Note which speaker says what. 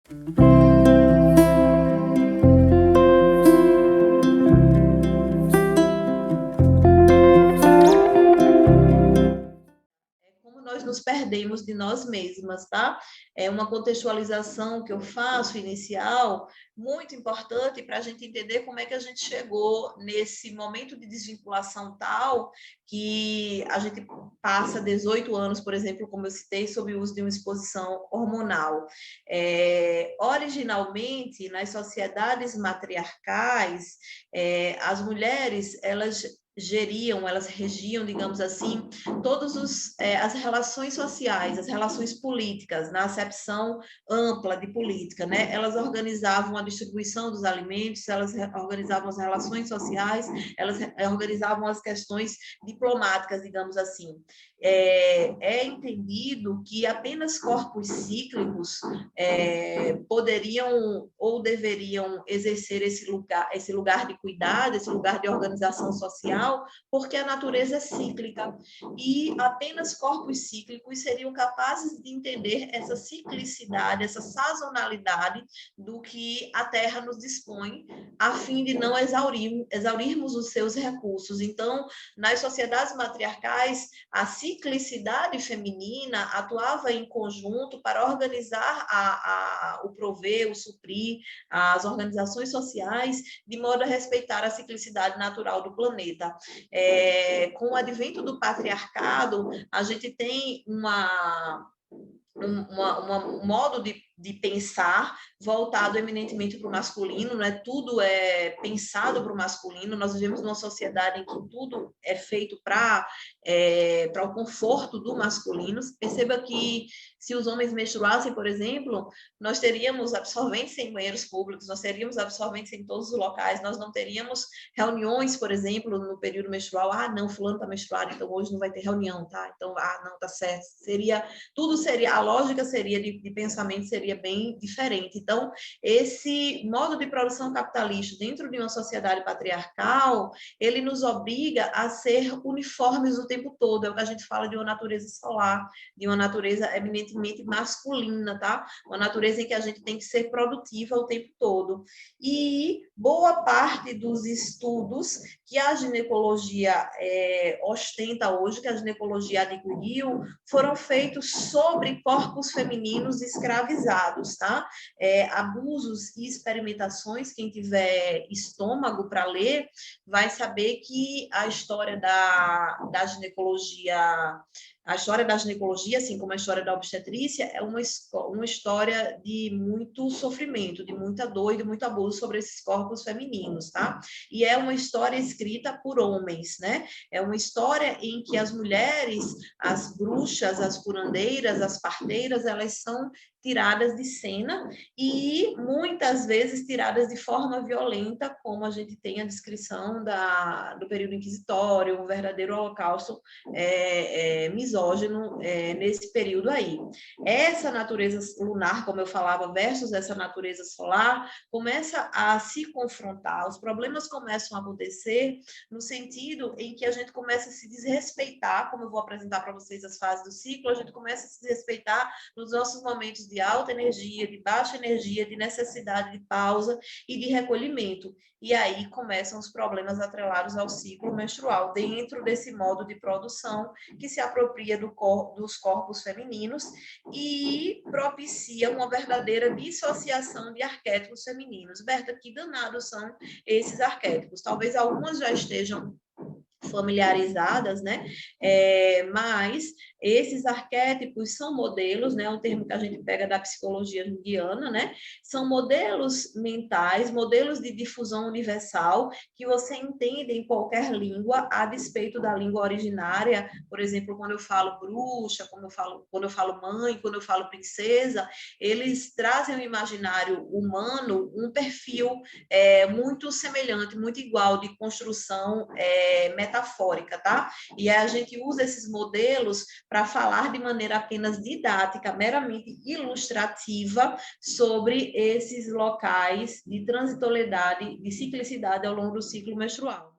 Speaker 1: Como nós nos perdemos de nós mesmas, tá? É uma contextualização que eu faço inicial, muito importante para a gente entender como é que a gente chegou nesse momento de desvinculação tal que a gente passa 18 anos, por exemplo, como eu citei, sob o uso de uma exposição hormonal. Originalmente, nas sociedades matriarcais, as mulheres, elas regiam, digamos assim, as relações sociais, as relações políticas, na acepção ampla de política, né? Elas organizavam a distribuição dos alimentos, elas organizavam as relações sociais, elas organizavam as questões diplomáticas, digamos assim. É entendido que apenas corpos cíclicos poderiam ou deveriam exercer esse lugar de cuidado, esse lugar de organização social, porque a natureza é cíclica e apenas corpos cíclicos seriam capazes de entender essa ciclicidade, essa sazonalidade do que a Terra nos dispõe, a fim de não exaurirmos os seus recursos. Então, nas sociedades matriarcais, a ciclicidade feminina atuava em conjunto para organizar o prover, o suprir, as organizações sociais, de modo a respeitar a ciclicidade natural do planeta. Com o advento do patriarcado, a gente tem um modo de pensar voltado eminentemente para o masculino, né? Tudo é pensado para o masculino, nós vivemos numa sociedade em que tudo é feito para o conforto do masculino. Perceba que se os homens menstruassem, por exemplo, nós teríamos absorventes em banheiros públicos, nós teríamos absorventes em todos os locais, nós não teríamos reuniões, por exemplo, no período menstrual, não, fulano está menstruado, então hoje não vai ter reunião, tá? Então, não, tá certo. A lógica seria de pensamento seria bem diferente. Então, esse modo de produção capitalista dentro de uma sociedade patriarcal, ele nos obriga a ser uniformes o tempo todo. É o que a gente fala de uma natureza solar, de uma natureza eminentemente masculina, tá? Uma natureza em que a gente tem que ser produtiva o tempo todo. E boa parte dos estudos que a ginecologia ostenta hoje, que a ginecologia adquiriu, foram feitos sobre corpos femininos escravizados, tá? Abusos e experimentações, quem tiver estômago para ler, vai saber que a história da ginecologia, assim como a história da obstetrícia, é uma história de muito sofrimento, de muita dor e de muito abuso sobre esses corpos femininos, tá? E é uma história escrita por homens, né? É uma história em que as mulheres, as bruxas, as curandeiras, as parteiras, elas são tiradas de cena e muitas vezes tiradas de forma violenta, como a gente tem a descrição do período inquisitório, um verdadeiro holocausto misógino nesse período aí. Essa natureza lunar, como eu falava, versus essa natureza solar, começa a se confrontar, os problemas começam a acontecer no sentido em que a gente começa a se desrespeitar, como eu vou apresentar para vocês as fases do ciclo, a gente começa a se desrespeitar nos nossos momentos de alta energia, de baixa energia, de necessidade de pausa e de recolhimento. E aí começam os problemas atrelados ao ciclo menstrual, dentro desse modo de produção que se apropria dos corpos femininos e propicia uma verdadeira dissociação de arquétipos femininos. Berta, que danados são esses arquétipos? Talvez algumas já estejam familiarizadas, né? Mas esses arquétipos são modelos, né? Um termo que a gente pega da psicologia junguiana, né? São modelos mentais, modelos de difusão universal que você entende em qualquer língua, a despeito da língua originária. Por exemplo, quando eu falo bruxa, quando eu falo mãe, quando eu falo princesa, eles trazem ao imaginário humano um perfil muito semelhante, muito igual de construção metafórica, tá? E a gente usa esses modelos para falar de maneira apenas didática, meramente ilustrativa, sobre esses locais de transitoriedade, de ciclicidade ao longo do ciclo menstrual.